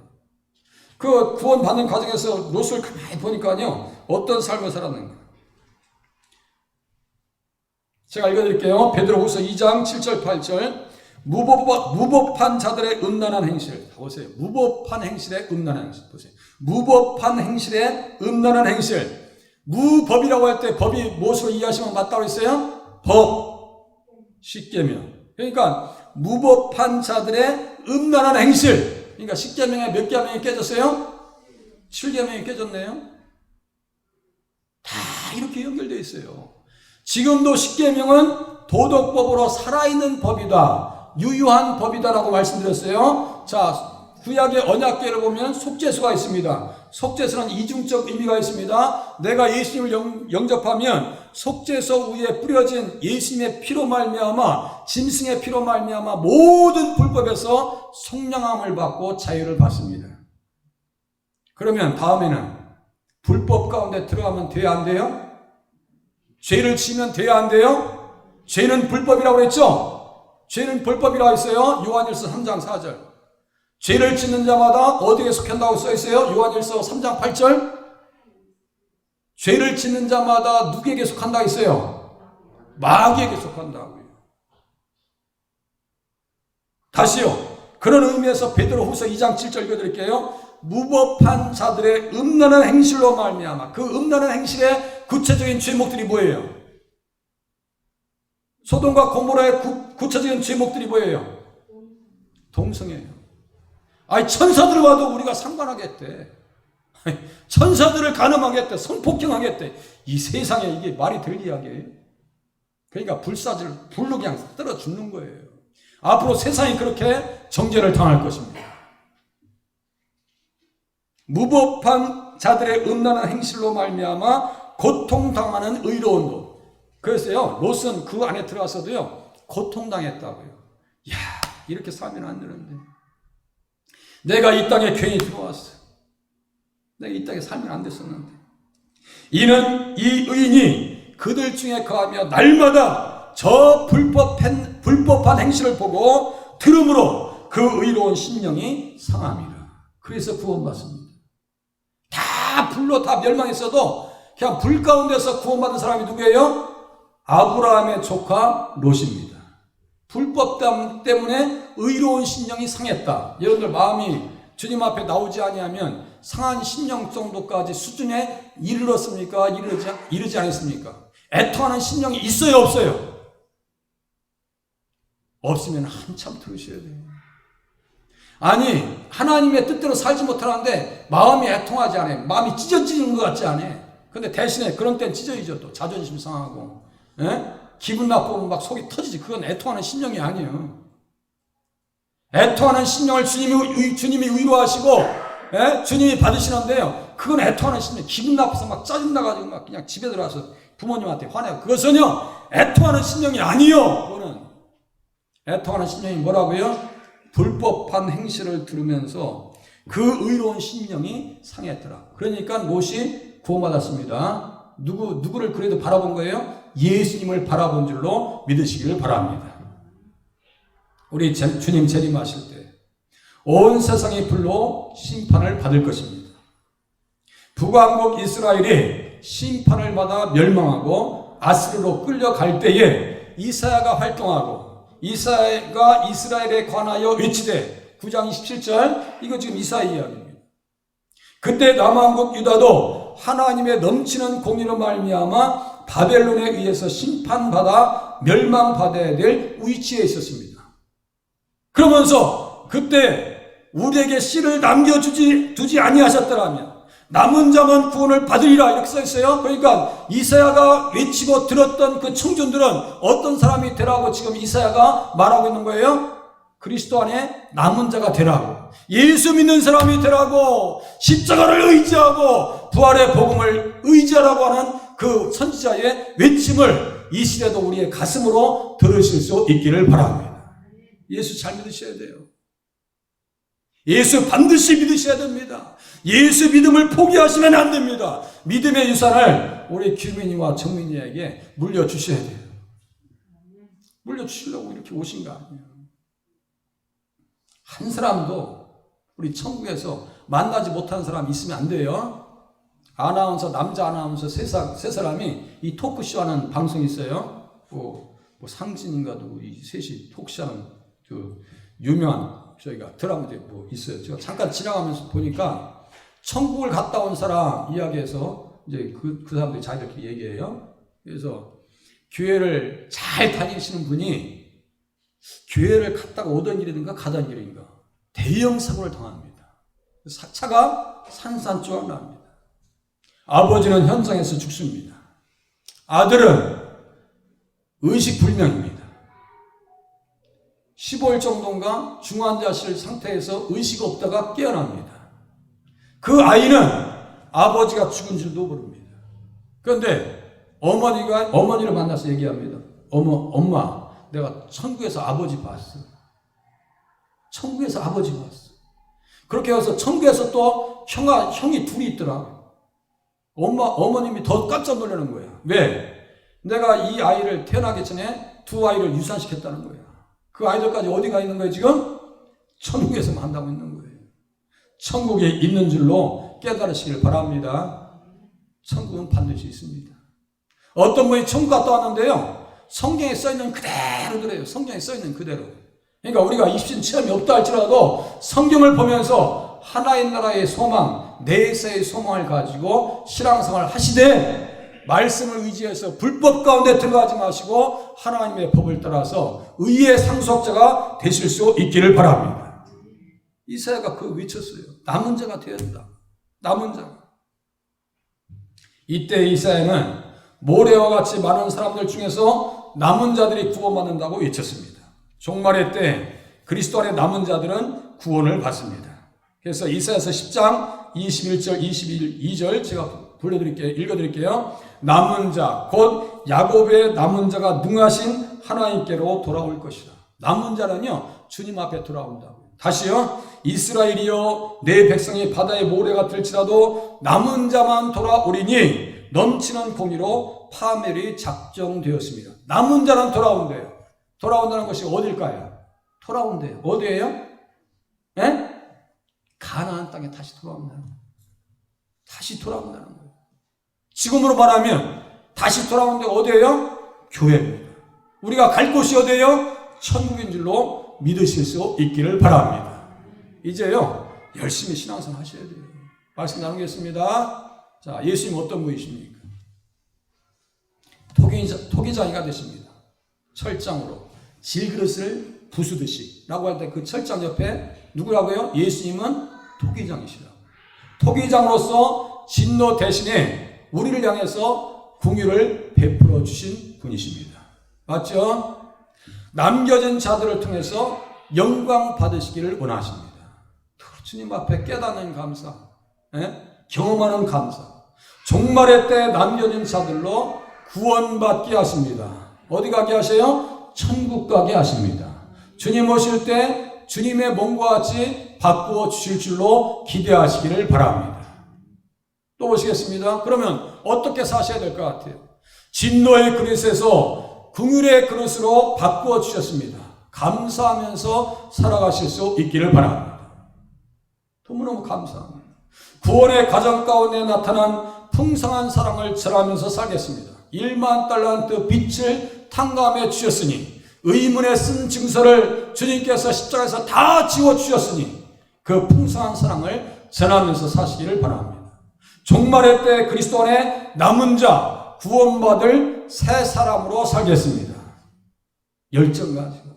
그 구원받는 과정에서 롯을 가만히 보니까요, 어떤 삶을 살았는가. 제가 읽어드릴게요. 베드로후서 2장 7절 8절. 무법한 자들의 음란한 행실. 보세요. 무법한 행실의 음란한 행실. 보세요. 무법한 행실의 음란한 행실. 무법이라고 할 때 법이 무엇으로 이해하시면 맞다고 했어요? 법. 십계명. 그러니까 무법한 자들의 음란한 행실. 그러니까 십계명에 몇 계명이 깨졌어요? 7계명이 깨졌네요. 다 이렇게 연결되어 있어요. 지금도 십계명은 도덕법으로 살아있는 법이다. 유효한 법이다라고 말씀드렸어요. 자, 구약의 언약궤를 보면 속죄수가 있습니다. 속죄수는 이중적 의미가 있습니다. 내가 예수님을 영접하면 속죄소 위에 뿌려진 예수님의 피로 말미암아 짐승의 피로 말미암아 모든 불법에서 속량함을 받고 자유를 받습니다. 그러면 다음에는 불법 가운데 들어가면 돼야 안 돼요? 죄를 지면 돼야 안 돼요? 죄는 불법이라고 그랬죠? 죄는 불법이라고 했어요. 요한일서 3장 4절. 죄를 짓는 자마다 어디에 속한다고 써있어요? 요한일서 3장 8절. 죄를 짓는 자마다 누구에게 속한다고 했어요? 마귀에게 속한다고요. 다시요. 그런 의미에서 베드로후서 2장 7절 읽어드릴게요. 무법한 자들의 음란한 행실로 말미암아. 그 음란한 행실의 구체적인 죄목들이 뭐예요? 소돔과 고모라의 구체적인 죄목들이 뭐예요? 동성애예요. 아니, 천사들 와도 우리가 상관하겠대. 천사들을 간음하겠대. 성폭행하겠대. 이 세상에 이게 말이 될 이야기예요. 그러니까 불로 그냥 떨어 죽는 거예요. 앞으로 세상이 그렇게 정죄를 당할 것입니다. 무법한 자들의 음란한 행실로 말미암아 고통당하는 의로운 롯. 그래서요, 롯은 그 안에 들어가서도요, 고통당했다고요. 이야, 이렇게 살면 안 되는데. 내가 이 땅에 괜히 들어왔어. 내가 이 땅에 살면 안 됐었는데. 이는 이 의인이 그들 중에 거하며 날마다 저 불법한 행실을 보고 들음으로 그 의로운 심령이 상함이라. 그래서 구원받습니다. 다 불로 다 멸망했어도 그냥 불 가운데서 구원받은 사람이 누구예요? 아브라함의 조카 롯입니다. 불법 때문에 의로운 심령이 상했다. 여러분들 마음이 주님 앞에 나오지 아니하면 상한 심령 정도까지 수준에 이르렀습니까? 이르지 않았습니까? 애통하는 심령이 있어요, 없어요? 없으면 한참 들으셔야 돼요. 아니, 하나님의 뜻대로 살지 못하는데 마음이 애통하지 않아요. 마음이 찢어지는 것 같지 않아요. 근데 대신에 그런 때는 찢어지죠. 또 자존심 상하고, 기분 나쁘면 막 속이 터지지. 그건 애통하는 심령이 아니에요. 애통하는 심령을 주님이 위로하시고, 주님이 받으시는데요. 그건 애통하는 심령. 기분 나빠서 막 짜증나가지고 막 그냥 집에 들어와서 부모님한테 화내고. 그것은요, 애통하는 심령이 아니요. 그거는. 애통하는 심령이 뭐라고요? 불법한 행실을 들으면서 그 의로운 심령이 상했더라. 그러니까 롯이 구원받았습니다. 누구를 그래도 바라본 거예요? 예수님을 바라본 줄로 믿으시기를 바랍니다. 우리 주님 재림하실 때 온 세상이 불로 심판을 받을 것입니다. 북왕국 이스라엘이 심판을 받아 멸망하고 아스르로 끌려갈 때에 이사야가 활동하고 이사야가 이스라엘에 관하여 외치되 9장 27절 이거 지금 이사야 이야기입니다. 그때 남왕국 유다도 하나님의 넘치는 공의로 말미암아 바벨론에 의해서 심판받아 멸망받아야 될 위치에 있었습니다. 그러면서 그때 우리에게 씨를 두지 아니하셨더라면 남은 자만 구원을 받으리라 이렇게 써 있어요. 그러니까 이사야가 외치고 들었던 그 청중들은 어떤 사람이 되라고 지금 이사야가 말하고 있는 거예요? 그리스도 안에 남은 자가 되라고, 예수 믿는 사람이 되라고, 십자가를 의지하고 부활의 복음을 의지하라고 하는 그 선지자의 외침을 이 시대도 우리의 가슴으로 들으실 수 있기를 바랍니다. 예수 잘 믿으셔야 돼요. 예수 반드시 믿으셔야 됩니다. 예수 믿음을 포기하시면 안 됩니다. 믿음의 유산을 우리 규민이와 정민이에게 물려주셔야 돼요. 물려주시려고 이렇게 오신 거 아니에요. 한 사람도 우리 천국에서 만나지 못한 사람 있으면 안 돼요. 아나운서, 남자 아나운서 세 사람이 이 토크쇼 하는 방송이 있어요. 뭐 상진인가 누구 이 셋이 토크쇼 하는 그 유명한 저희가 드라마도 뭐 있어요. 제가 잠깐 지나가면서 보니까 천국을 갔다 온 사람 이야기해서 이제 그 사람들이 자기들끼리 얘기해요. 그래서 교회를 잘 다니시는 분이 교회를 갔다가 오던 길인가 가던 길인가 대형 사고를 당합니다. 차가 산산조각 납니다. 아버지는 현장에서 죽습니다. 아들은 의식불명입니다. 15일 정도인가 중환자실 상태에서 의식 없다가 깨어납니다. 그 아이는 아버지가 죽은 줄도 모릅니다. 그런데 어머니를 만나서 얘기합니다. 엄마, 내가 천국에서 아버지 봤어. 천국에서 아버지 봤어. 그렇게 해서 천국에서 또 형이 둘이 있더라. 어머님이 더 깜짝 놀라는 거야. 왜? 내가 이 아이를 태어나기 전에 두 아이를 유산시켰다는 거야. 그 아이들까지 어디가 있는 거예요 지금? 천국에서 만나고 있는 거예요. 천국에 있는 줄로 깨달으시길 바랍니다. 천국은 반드시 있습니다. 어떤 분이 천국 갔다 왔는데요, 성경에 써있는 그대로더래요. 성경에 써있는 그대로. 그러니까 우리가 입신 체험이 없다 할지라도 성경을 보면서 하나의 나라의 소망, 내세의 소망을 가지고 신앙생활을 하시되 말씀을 의지해서 불법 가운데 들어가지 마시고 하나님의 법을 따라서 의의 상속자가 되실 수 있기를 바랍니다. 이사야가 그 외쳤어요. 남은 자가 되어야 된다. 남은 자. 이때 이사야는 모래와 같이 많은 사람들 중에서 남은 자들이 구원받는다고 외쳤습니다. 종말의 때 그리스도 안에 남은 자들은 구원을 받습니다. 그래서 이사야서 10장 21절 22절 제가 읽어드릴게요. 남은 자, 곧 야곱의 남은 자가 능하신 하나님께로 돌아올 것이다. 남은 자는요, 주님 앞에 돌아온다고. 다시요, 이스라엘이여 내 백성이 바다의 모래 같을지라도 남은 자만 돌아오리니 넘치는 공의로 파멸이 작정되었습니다. 남은 자는 돌아온대요. 돌아온다는 것이 어딜까요? 돌아온대요. 어디예요? 예? 가나안 땅에 다시 돌아온다는 거예요. 다시 돌아온다는 거예요. 지금으로 말하면 다시 돌아온 데가 어디예요? 교회입니다. 우리가 갈 곳이 어디예요? 천국인 줄로 믿으실 수 있기를 바랍니다. 이제요, 열심히 신앙생활 하셔야 돼요. 말씀 나누겠습니다. 자, 예수님 어떤 분이십니까? 토기장이가 되십니다. 철장으로 질그릇을 부수듯이 라고 할 때 그 철장 옆에 누구라고요? 예수님은 토기장이시라고. 토기장으로서 진노 대신에 우리를 향해서 긍휼을 베풀어 주신 분이십니다. 맞죠? 남겨진 자들을 통해서 영광 받으시기를 원하십니다. 주님 앞에 깨닫는 감사, 경험하는 감사, 종말의 때 남겨진 자들로 구원받게 하십니다. 어디 가게 하세요? 천국 가게 하십니다. 주님 오실 때 주님의 몸과 같이 바꾸어 주실 줄로 기대하시기를 바랍니다. 또 보시겠습니다. 그러면 어떻게 사셔야 될 것 같아요? 진노의 그릇에서 긍휼의 그릇으로 바꾸어 주셨습니다. 감사하면서 살아가실 수 있기를 바랍니다. 너무너무 감사합니다. 구원의 가정 가운데 나타난 풍성한 사랑을 전하면서 살겠습니다. 1만 달란트 빚을 탕감해 주셨으니 의문에 쓴 증서를 주님께서 십자가에서 다 지워주셨으니 그 풍성한 사랑을 전하면서 사시기를 바랍니다. 종말의 때 그리스도 안에 남은 자 구원받을 새 사람으로 살겠습니다. 열정 가지고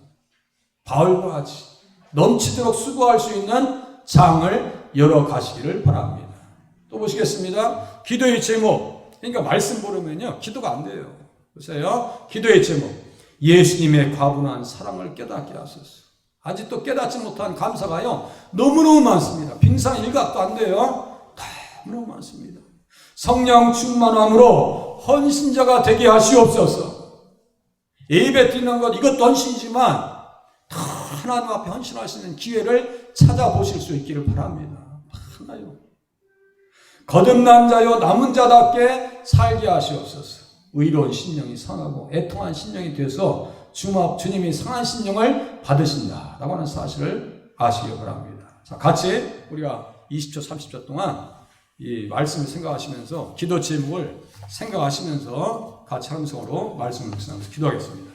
바울과 같이 넘치도록 수고할 수 있는 장을 열어가시기를 바랍니다. 또 보시겠습니다. 기도의 제목, 그러니까 말씀 모르면요 기도가 안 돼요. 보세요. 기도의 제목, 예수님의 과분한 사랑을 깨닫게 하소서. 아직도 깨닫지 못한 감사가요 너무너무 많습니다. 빙상 일각도 안 돼요. 너무너무 많습니다. 성령 충만함으로 헌신자가 되게 하시옵소서. 예배 드리는 것 이것도 헌신이지만 다 하나님 앞에 헌신할 수 있는 기회를 찾아보실 수 있기를 바랍니다. 하나요. 거듭난 자요 남은 자답게 살게 하시옵소서. 의로운 심령이 상하고 애통한 심령이 되어서 주님이 상한 심령을 받으신다라고 하는 사실을 아시기 바랍니다. 자, 같이 우리가 20초 30초 동안 이 말씀을 생각하시면서 기도 제목을 생각하시면서 같이 함성으로 말씀을 묵상하면서 기도하겠습니다.